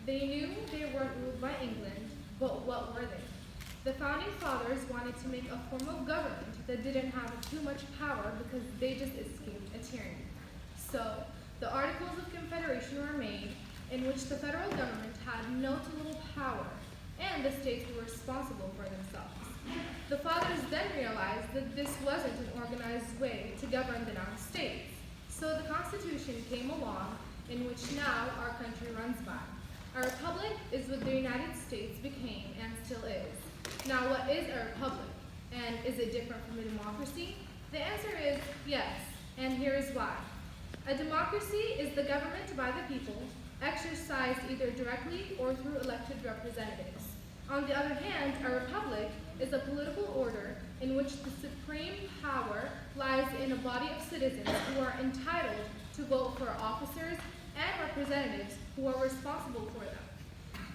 They knew they weren't ruled by England, but what were they? The founding fathers wanted to make a form of government that didn't have too much power because they just escaped a tyranny. So, the Articles of Confederation were made, in which the federal government had no to little power, and the states were responsible for themselves. The fathers then realized that this wasn't an organized way to govern the non-states, so the Constitution came along, in which now our country runs by. A republic is what the United States became and still is. Now, what is a republic? And is it different from a democracy? The answer is yes, and here is why. A democracy is the government by the people, exercised either directly or through elected representatives. On the other hand, a republic is a political order in which the supreme power lies in a body of citizens who are entitled to vote for officers and representatives who are responsible for them.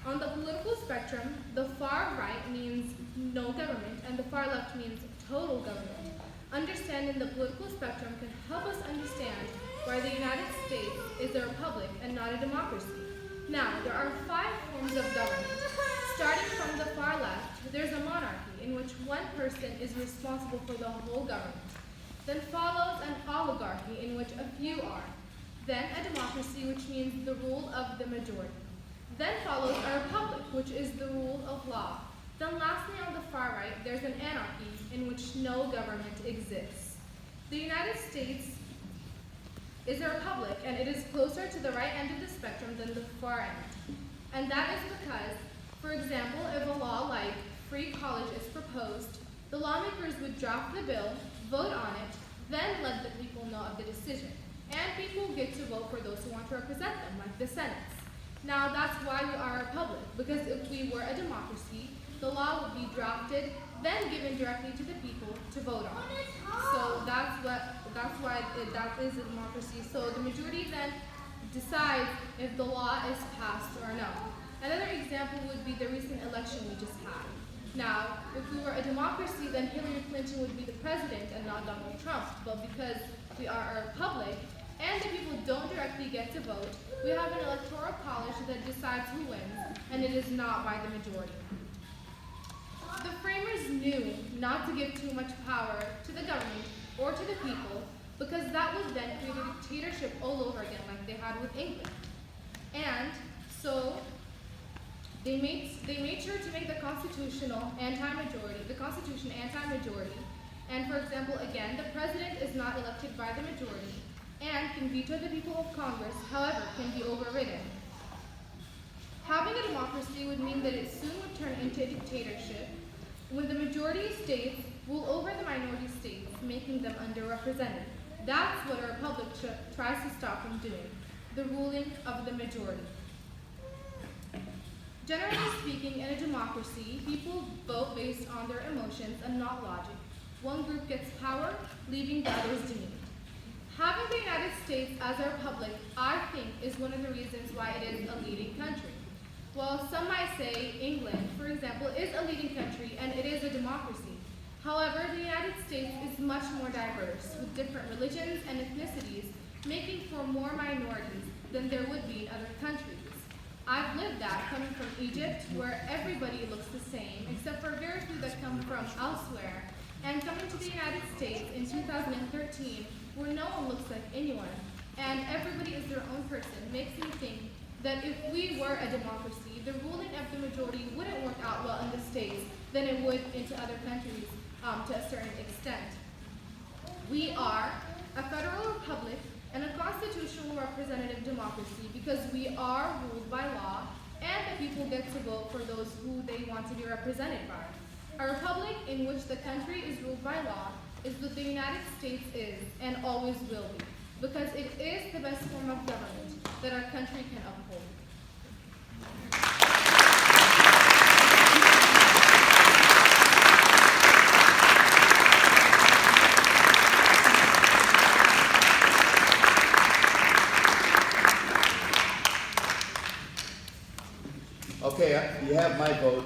On the political spectrum, the far right means no government and the far left means total government. Understanding the political spectrum can help us understand why the United States is a republic and not a democracy. Now, there are 5 forms of government. Starting from the far left, there's a monarchy in which one person is responsible for the whole government. Then follows an oligarchy in which a few are. Then a democracy, which means the rule of the majority. Then follows a republic, which is the rule of law. Then lastly, on the far right, there's an anarchy in which no government exists. The United States is a republic, and it is closer to the right end of the spectrum than the far end. And that is because, for example, if a law like free college is proposed, the lawmakers would draft the bill, vote on it, then let the people know of the decision. And people get to vote for those who want to represent them, like the Senates. Now, that's why we are a republic, because if we were a democracy, the law would be drafted, then given directly to the people to vote on. So that's why that is a democracy. So the majority then decides if the law is passed or no. Another example would be the recent election we just had. Now, if we were a democracy, then Hillary Clinton would be the president and not Donald Trump. But because we are a republic, and the people don't directly get to vote, we have an electoral college that decides who wins, and it is not by the majority. The framers knew not to give too much power to the government or to the people, because that would then create a dictatorship all over again like they had with England. And so they made sure to make the Constitution anti-majority, and for example, again, the president is not elected by the majority, and can veto the people of Congress, however, can be overridden. Having a democracy would mean that it soon would turn into a dictatorship when the majority states rule over the minority states, making them underrepresented. That's what a republic tries to stop from doing, the ruling of the majority. Generally speaking, in a democracy, people vote based on their emotions and not logic. One group gets power, leaving the others demeaned. Having the United States as a republic, I think, is one of the reasons why it is a leading country. Well, some might say England, for example, is a leading country and it is a democracy. However, the United States is much more diverse, with different religions and ethnicities, making for more minorities than there would be in other countries. I've lived that, coming from Egypt, where everybody looks the same, except for very few that come from elsewhere, and coming to the United States in 2013, where no one looks like anyone, and everybody is their own person, makes me think that if we were a democracy, the ruling of the majority wouldn't work out well in the States than it would into other countries to a certain extent. We are a federal republic and a constitutional representative democracy because we are ruled by law and the people get to vote for those who they want to be represented by. A republic in which the country is ruled by law is what the United States is and always will be, because it is the best form of government that our country can uphold. Okay, you have my vote.